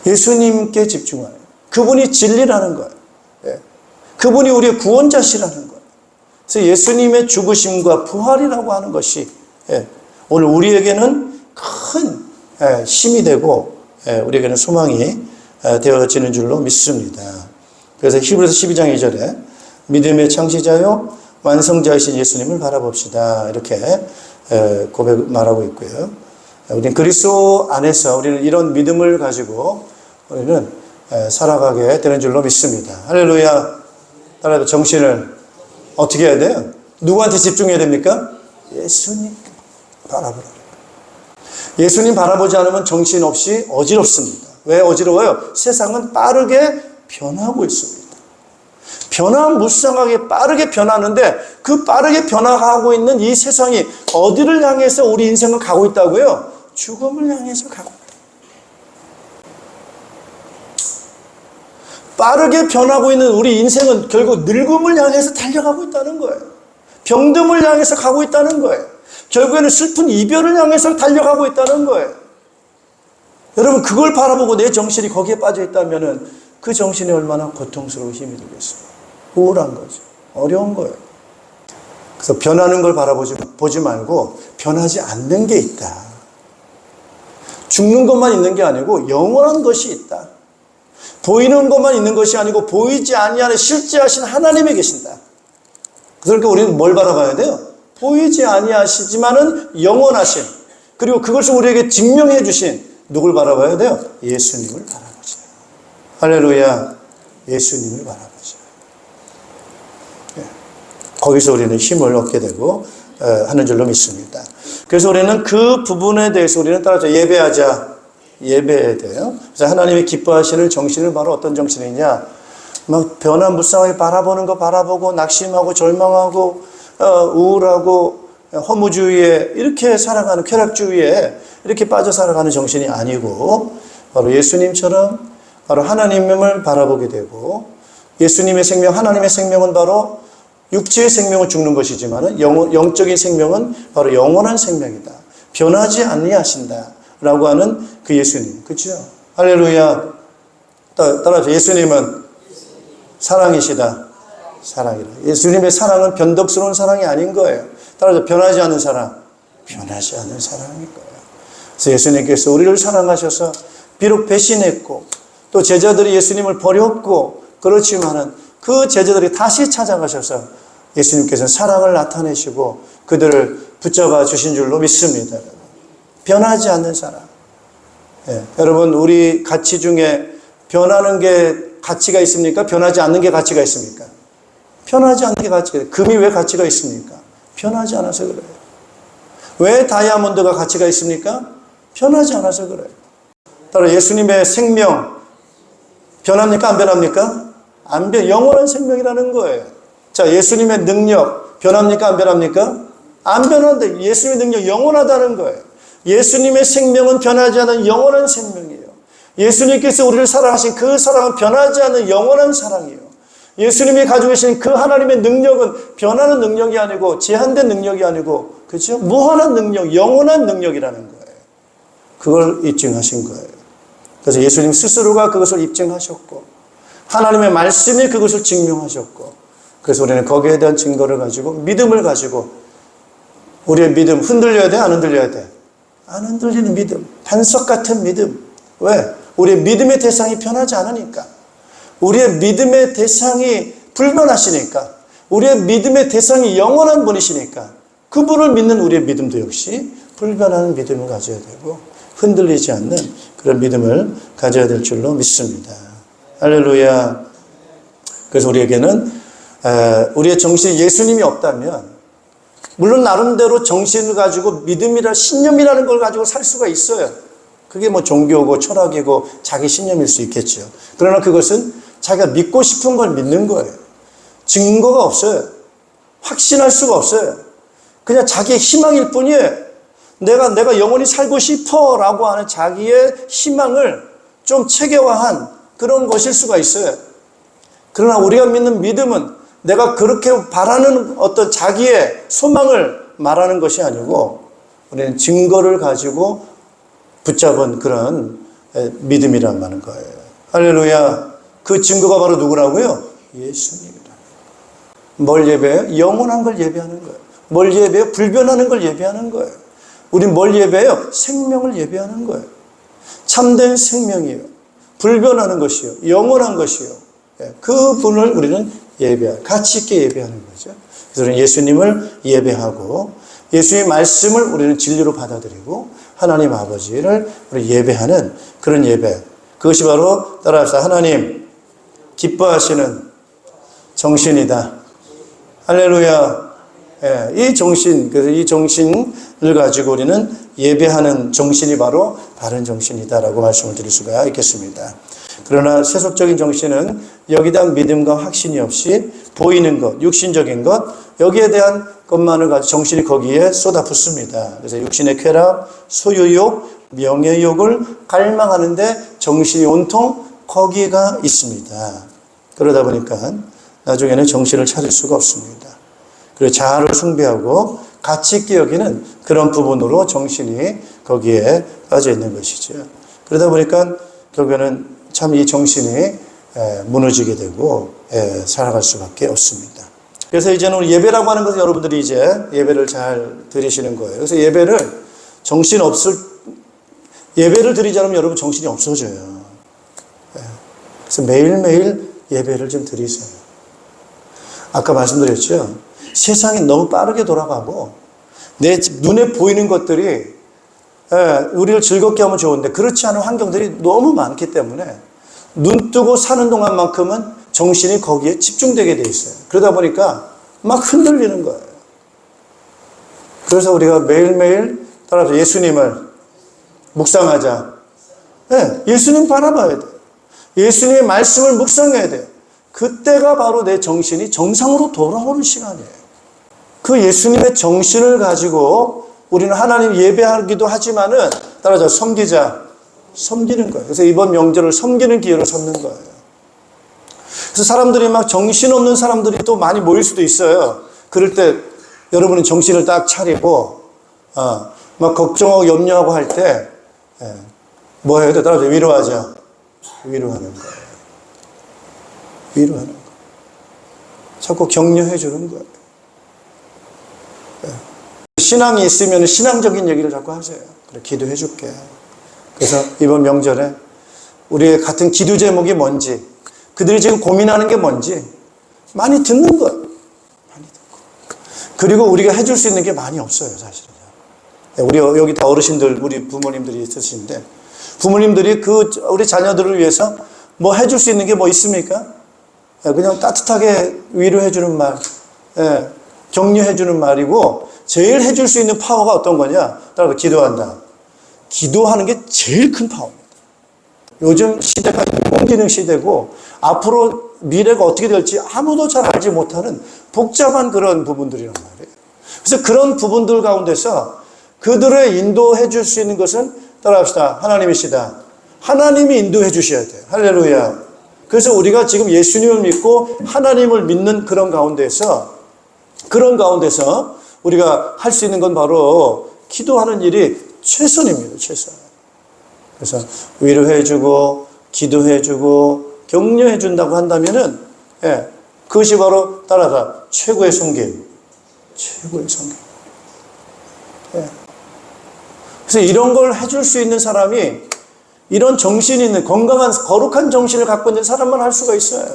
예수님께 집중하는 거예요. 그분이 진리라는 거예요. 그분이 우리의 구원자시라는 거예요. 그래서 예수님의 죽으심과 부활이라고 하는 것이 오늘 우리에게는 큰 힘이 되고 우리에게는 소망이 되어지는 줄로 믿습니다. 그래서 히브리서 12장 2절에 믿음의 창시자요 완성자이신 예수님을 바라봅시다, 이렇게 말하고 있고요. 우리는 그리스도 안에서 우리는 이런 믿음을 가지고 우리는 살아가게 되는 줄로 믿습니다. 할렐루야. 따라서 정신을 어떻게 해야 돼요? 누구한테 집중해야 됩니까? 예수님 바라보라. 예수님 바라보지 않으면 정신없이 어지럽습니다. 왜 어지러워요? 세상은 빠르게 변하고 있습니다. 변화무쌍하게 빠르게 변하는데 그 빠르게 변화하고 있는 이 세상이 어디를 향해서 우리 인생은 가고 있다고요? 죽음을 향해서 가고 있다. 빠르게 변하고 있는 우리 인생은 결국 늙음을 향해서 달려가고 있다는 거예요. 병듦을 향해서 가고 있다는 거예요. 결국에는 슬픈 이별을 향해서 달려가고 있다는 거예요. 여러분, 그걸 바라보고 내 정신이 거기에 빠져 있다면 그 정신이 얼마나 고통스러운 힘이 되겠어요. 우울한 거죠. 어려운 거예요. 그래서 변하는 걸 보지 말고 변하지 않는 게 있다. 죽는 것만 있는 게 아니고 영원한 것이 있다. 보이는 것만 있는 것이 아니고 보이지 아니하는 실제하신 하나님이 계신다. 그러니까 우리는 뭘 바라봐야 돼요? 보이지 아니하시지만은 영원하신, 그리고 그것을 우리에게 증명해 주신 누굴 바라봐야 돼요? 예수님을 바라보자. 할렐루야. 예수님을 바라보자. 거기서 우리는 힘을 얻게 되고 하는 줄로 믿습니다. 그래서 우리는 그 부분에 대해서 우리는 따라서 예배해야 돼요. 그래서 하나님이 기뻐하시는 정신은 바로 어떤 정신이냐? 막 변화무쌍하게 바라보는 거 바라보고 낙심하고 절망하고 우울하고 허무주의에 이렇게 살아가는, 쾌락주의에 이렇게 빠져 살아가는 정신이 아니고 바로 예수님처럼 바로 하나님을 바라보게 되고, 예수님의 생명, 하나님의 생명은 바로 육체의 생명은 죽는 것이지만 영적인 생명은 바로 영원한 생명이다. 변하지 아니하신다 라고 하는 그 예수님. 그렇죠? 할렐루야. 따라서 예수님은 사랑이시다. 사랑이라. 예수님의 사랑은 변덕스러운 사랑이 아닌 거예요. 따라서 변하지 않는 사랑. 변하지 않는 사랑인 거예요. 그래서 예수님께서 우리를 사랑하셔서 비록 배신했고 또 제자들이 예수님을 버렸고 그렇지만은 그 제자들이 다시 찾아가셔서 예수님께서 사랑을 나타내시고 그들을 붙잡아 주신 줄로 믿습니다. 변하지 않는 사랑. 예, 여러분 우리 가치 중에 변하는 게 가치가 있습니까? 변하지 않는 게 가치가 있습니까? 변하지 않는 게 가치가 있어요. 금이 왜 가치가 있습니까? 변하지 않아서 그래요. 왜 다이아몬드가 가치가 있습니까? 변하지 않아서 그래요. 따라 예수님의 생명 변합니까? 안 변합니까? 안 변, 영원한 생명이라는 거예요. 자, 예수님의 능력 변합니까? 안 변합니까? 안 변한데 예수님의 능력 영원하다는 거예요. 예수님의 생명은 변하지 않는 영원한 생명이에요. 예수님께서 우리를 사랑하신 그 사랑은 변하지 않는 영원한 사랑이에요. 예수님이 가지고 계신 그 하나님의 능력은 변하는 능력이 아니고 제한된 능력이 아니고 그렇죠? 무한한 능력, 영원한 능력이라는 거예요. 그걸 입증하신 거예요. 그래서 예수님 스스로가 그것을 입증하셨고 하나님의 말씀이 그것을 증명하셨고 그래서 우리는 거기에 대한 증거를 가지고 믿음을 가지고 우리의 믿음 흔들려야 돼? 안 흔들려야 돼? 안 흔들리는 믿음, 반석 같은 믿음. 왜? 우리의 믿음의 대상이 변하지 않으니까. 우리의 믿음의 대상이 불변하시니까. 우리의 믿음의 대상이 영원한 분이시니까. 그분을 믿는 우리의 믿음도 역시 불변하는 믿음을 가져야 되고 흔들리지 않는 그런 믿음을 가져야 될 줄로 믿습니다. 할렐루야. 그래서 우리에게는 우리의 정신이 예수님이 없다면 물론 나름대로 정신을 가지고 믿음이라 신념이라는 걸 가지고 살 수가 있어요. 그게 뭐 종교고 철학이고 자기 신념일 수 있겠죠. 그러나 그것은 자기가 믿고 싶은 걸 믿는 거예요. 증거가 없어요. 확신할 수가 없어요. 그냥 자기의 희망일 뿐이에요. 내가 영원히 살고 싶어 라고 하는 자기의 희망을 좀 체계화한 그런 것일 수가 있어요. 그러나 우리가 믿는 믿음은 내가 그렇게 바라는 어떤 자기의 소망을 말하는 것이 아니고 우리는 증거를 가지고 붙잡은 그런 믿음이란 말인 거예요. 할렐루야. 그 증거가 바로 누구라고요? 예수님이라. 뭘 예배해요? 영원한 걸 예배하는 거예요. 뭘 예배해요? 불변하는 걸 예배하는 거예요. 우린 뭘 예배해요? 생명을 예배하는 거예요. 참된 생명이에요. 불변하는 것이요. 영원한 것이요. 그 분을 우리는 가치 있게 예배하는 거죠. 그래서 우리는 예수님을 예배하고 예수의 말씀을 우리는 진리로 받아들이고 하나님 아버지를 우리 예배하는 그런 예배. 그것이 바로 따라합시다. 하나님 기뻐하시는 정신이다. 할렐루야. 이 정신, 그래서 이 정신을 가지고 우리는 예배하는 정신이 바로 바른 정신이다라고 말씀을 드릴 수가 있겠습니다. 그러나 세속적인 정신은 여기에 대한 믿음과 확신이 없이 보이는 것, 육신적인 것, 여기에 대한 것만을 가지고 정신이 거기에 쏟아붓습니다. 그래서 육신의 쾌락, 소유욕, 명예욕을 갈망하는데 정신이 온통 거기가 있습니다. 그러다 보니까 나중에는 정신을 찾을 수가 없습니다. 그리고 자아를 숭배하고 가치 있게 여기는 그런 부분으로 정신이 거기에 빠져 있는 것이죠. 그러다 보니까 결국에는 참 이 정신이 무너지게 되고 살아갈 수밖에 없습니다. 그래서 이제는 우리 예배라고 하는 것은 여러분들이 이제 예배를 잘 드리시는 거예요. 그래서 예배를 드리지 않으면 여러분 정신이 없어져요. 그래서 매일매일 예배를 좀 드리세요. 아까 말씀드렸죠. 세상이 너무 빠르게 돌아가고 내 눈에 보이는 것들이 우리를 즐겁게 하면 좋은데 그렇지 않은 환경들이 너무 많기 때문에 눈 뜨고 사는 동안만큼은 정신이 거기에 집중되게 돼 있어요. 그러다 보니까 막 흔들리는 거예요. 그래서 우리가 매일매일 따라서 예수님을 묵상하자. 예수님 바라봐야 돼요. 예수님의 말씀을 묵상해야 돼요. 그때가 바로 내 정신이 정상으로 돌아오는 시간이에요. 그 예수님의 정신을 가지고 우리는 하나님 예배하기도 하지만은 따라서 섬기는 거예요. 그래서 이번 명절을 섬기는 기회로 삼는 거예요. 그래서 사람들이 막 정신없는 사람들이 또 많이 모일 수도 있어요. 그럴 때 여러분은 정신을 딱 차리고 막 걱정하고 염려하고 할 때 뭐 해야 돼? 따라서 위로하자. 위로하는 거예요. 위로하는 거예요. 자꾸 격려해 주는 거예요. 신앙이 있으면 신앙적인 얘기를 자꾸 하세요. 그래, 기도해 줄게. 그래서 이번 명절에 우리의 같은 기도 제목이 뭔지, 그들이 지금 고민하는 게 뭔지 많이 듣는 거예요. 많이 듣고. 그리고 우리가 해줄 수 있는 게 많이 없어요, 사실은. 우리 여기 다 어르신들, 우리 부모님들이 있으신데, 부모님들이 우리 자녀들을 위해서 뭐 해줄 수 있는 게 뭐 있습니까? 그냥 따뜻하게 위로해주는 말, 격려해주는 말이고, 제일 해줄 수 있는 파워가 어떤 거냐? 따라서 기도한다. 기도하는 게 제일 큰 파워입니다. 요즘 시대가 인공지능 시대고, 앞으로 미래가 어떻게 될지 아무도 잘 알지 못하는 복잡한 그런 부분들이란 말이에요. 그래서 그런 부분들 가운데서 그들을 인도해 줄 수 있는 것은, 따라합시다. 하나님이시다. 하나님이 인도해 주셔야 돼요. 할렐루야. 그래서 우리가 지금 예수님을 믿고 하나님을 믿는 그런 가운데서 우리가 할 수 있는 건 바로 기도하는 일이 최선입니다. 최선. 그래서 위로해 주고 기도해 주고 격려해 준다고 한다면은, 그것이 바로 따라서 최고의 섬김. 최고의 섬김. 그래서 이런 걸 해줄 수 있는 사람이, 이런 정신이 있는 건강한 거룩한 정신을 갖고 있는 사람만 할 수가 있어요.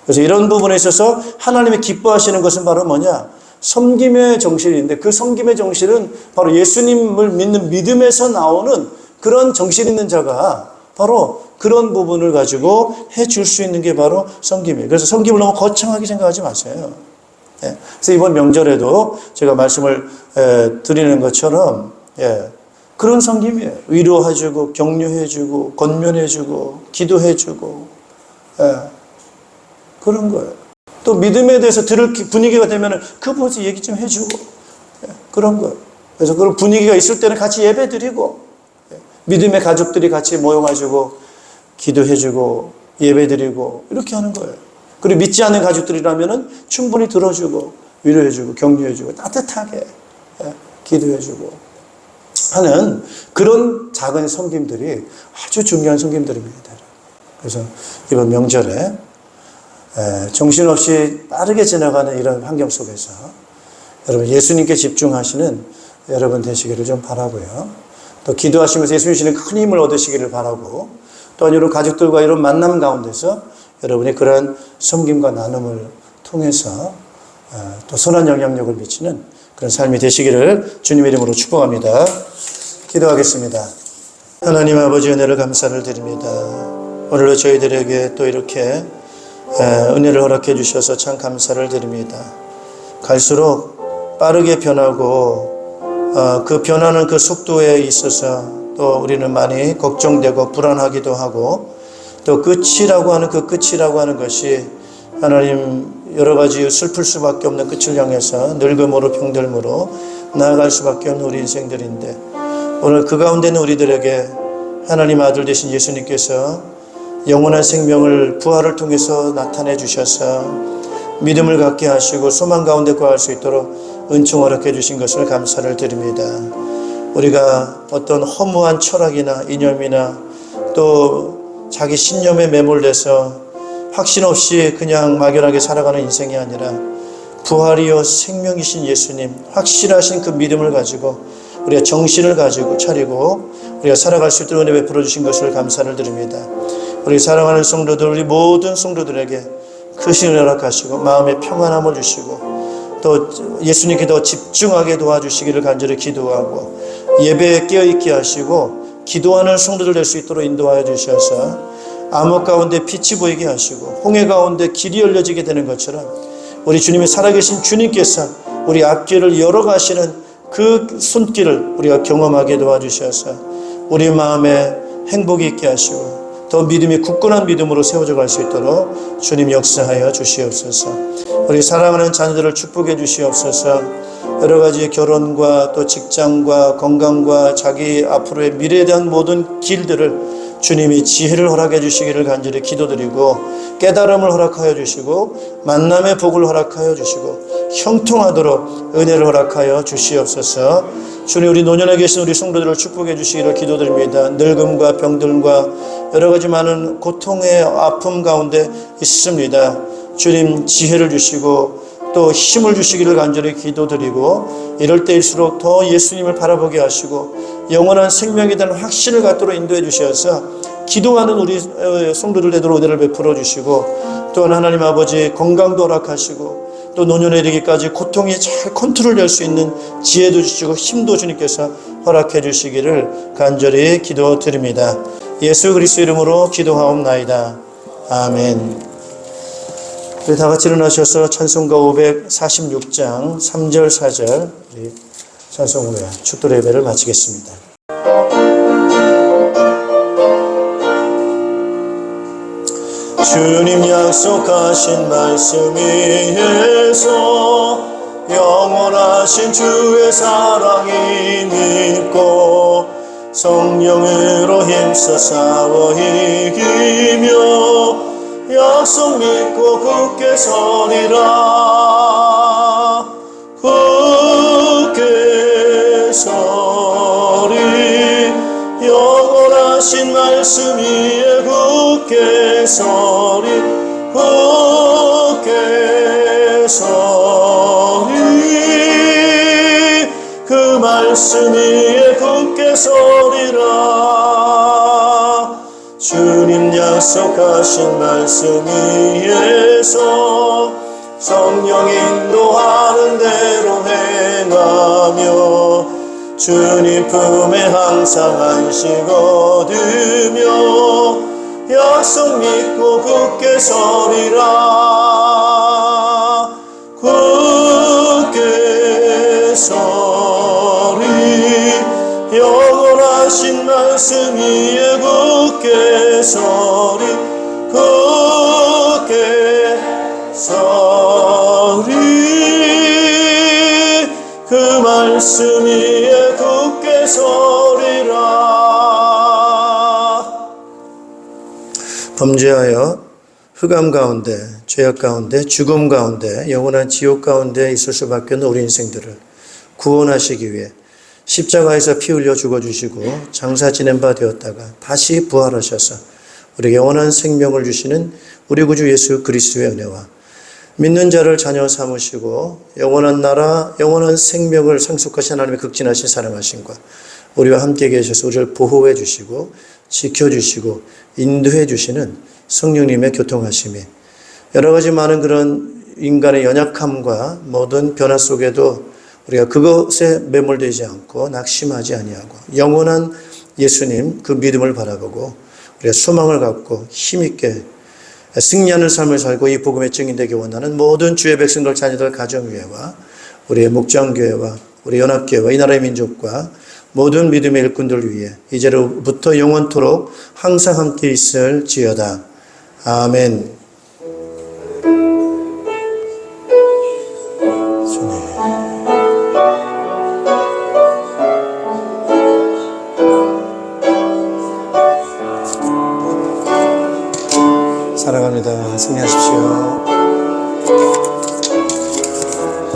그래서 이런 부분에 있어서 하나님이 기뻐하시는 것은 바로 뭐냐? 섬김의 정신인데, 그 섬김의 정신은 바로 예수님을 믿는 믿음에서 나오는 그런 정신 있는 자가 바로 그런 부분을 가지고 해줄 수 있는 게 바로 섬김이에요. 그래서 섬김을 너무 거창하게 생각하지 마세요. 그래서 이번 명절에도 제가 말씀을 드리는 것처럼, 그런 섬김이에요. 위로해주고 격려해주고 권면해주고 기도해주고, 그런 거예요. 또 믿음에 대해서 들을 분위기가 되면 그분이 얘기 좀 해주고, 그런 거예요. 그래서 그런 분위기가 있을 때는 같이 예배 드리고, 믿음의 가족들이 같이 모여가지고 기도해주고 예배 드리고 이렇게 하는 거예요. 그리고 믿지 않는 가족들이라면 충분히 들어주고 위로해주고 격려해주고 따뜻하게 기도해주고 하는 그런 작은 섬김들이 아주 중요한 섬김들입니다. 그래서 이번 명절에 정신없이 빠르게 지나가는 이런 환경 속에서 여러분 예수님께 집중하시는 여러분 되시기를 좀 바라고요. 또 기도하시면서 예수님 주시는 큰 힘을 얻으시기를 바라고, 또 이런 가족들과 이런 만남 가운데서 여러분이 그런 섬김과 나눔을 통해서 또 선한 영향력을 미치는 그런 삶이 되시기를 주님의 이름으로 축복합니다. 기도하겠습니다. 하나님 아버지 은혜를 감사를 드립니다. 오늘도 저희들에게 또 이렇게 은혜를 허락해 주셔서 참 감사를 드립니다. 갈수록 빠르게 변하고 그 변하는 그 속도에 있어서 또 우리는 많이 걱정되고 불안하기도 하고, 또 끝이라고 하는 것이 하나님 여러 가지 슬플 수밖에 없는 끝을 향해서 늙음으로 병들므로 나아갈 수밖에 없는 우리 인생들인데, 오늘 그 가운데 있는 우리들에게 하나님 아들 되신 예수님께서 영원한 생명을 부활을 통해서 나타내 주셔서 믿음을 갖게 하시고 소망 가운데 거할 수 있도록 은총 허락해 주신 것을 감사를 드립니다. 우리가 어떤 허무한 철학이나 이념이나 또 자기 신념에 매몰돼서 확신 없이 그냥 막연하게 살아가는 인생이 아니라 부활이요 생명이신 예수님, 확실하신 그 믿음을 가지고 우리가 정신을 가지고 차리고 우리가 살아갈 수 있도록 은혜 베풀어 주신 것을 감사를 드립니다. 우리 사랑하는 성도들, 우리 모든 성도들에게 크신 은혜 허락하시고 마음의 평안함을 주시고 또 예수님께 더 집중하게 도와주시기를 간절히 기도하고, 예배에 깨어있게 하시고 기도하는 성도들 될 수 있도록 인도하여 주셔서 암흑 가운데 빛이 보이게 하시고 홍해 가운데 길이 열려지게 되는 것처럼 우리 주님이 살아계신 주님께서 우리 앞길을 열어가시는 그 손길을 우리가 경험하게 도와주셔서 우리 마음에 행복이 있게 하시고 더 믿음이 굳건한 믿음으로 세워져 갈 수 있도록 주님 역사하여 주시옵소서. 우리 사랑하는 자녀들을 축복해 주시옵소서. 여러 가지 결혼과 또 직장과 건강과 자기 앞으로의 미래에 대한 모든 길들을 주님이 지혜를 허락해 주시기를 간절히 기도드리고, 깨달음을 허락하여 주시고 만남의 복을 허락하여 주시고 형통하도록 은혜를 허락하여 주시옵소서. 주님, 우리 노년에 계신 우리 성도들을 축복해 주시기를 기도드립니다. 늙음과 병들과 여러 가지 많은 고통의 아픔 가운데 있습니다. 주님 지혜를 주시고 또 힘을 주시기를 간절히 기도드리고, 이럴 때일수록 더 예수님을 바라보게 하시고 영원한 생명에 대한 확신을 갖도록 인도해 주셔서 기도하는 우리 성도들 되도록 은혜를 베풀어 주시고, 또한 하나님 아버지 건강도 허락하시고 또 노년에 이르기까지 고통이 잘 컨트롤될 수 있는 지혜도 주시고 힘도 주님께서 허락해 주시기를 간절히 기도드립니다. 예수 그리스도 이름으로 기도하옵나이다. 아멘. 우리 다 같이 일어나셔서 찬송가 546장 3절 4절 우리 찬송 후에 축도 예배를 마치겠습니다. 주님 약속하신 말씀 위에서 영원하신 주의 사랑이 믿고 성령으로 힘써 싸워 이기며 약속 믿고 굳게 서리라. 굳게 서리 영원하신 말씀 위에 굳게 서리. 굳게 서리 그 말씀 위에 굳게 서리라. 주님 약속하신 말씀 위에서 성령 인도하는 대로 행하며 주님 품에 항상 안식 얻으며 약속 믿고 굳게 서리라. 굳게 서리 영원하신 말씀 위에 굳게 서리. 굳게 서리 그 말씀 위에 굳게 서리라. 범죄하여 흑암 가운데, 죄악 가운데, 죽음 가운데, 영원한 지옥 가운데 있을 수밖에 없는 우리 인생들을 구원하시기 위해 십자가에서 피 흘려 죽어주시고 장사 지낸 바 되었다가 다시 부활하셔서 우리에게 영원한 생명을 주시는 우리 구주 예수 그리스도의 은혜와 믿는 자를 자녀 삼으시고 영원한 나라, 영원한 생명을 상속하신 하나님의 극진하신 사랑하심과 우리와 함께 계셔서 우리를 보호해 주시고 지켜주시고 인도해 주시는 성령님의 교통하심이 여러 가지 많은 그런 인간의 연약함과 모든 변화 속에도 우리가 그것에 매몰되지 않고 낙심하지 아니하고 영원한 예수님 그 믿음을 바라보고 우리가 소망을 갖고 힘있게 승리하는 삶을 살고 이 복음의 증인되기 원하는 모든 주의 백성들 자녀들 가정교회와 우리의 목장교회와 우리 연합교회와 이 나라의 민족과 모든 믿음의 일꾼들 위해 이제로부터 영원토록 항상 함께 있을지어다. 아멘. 사랑합니다. 승리하십시오.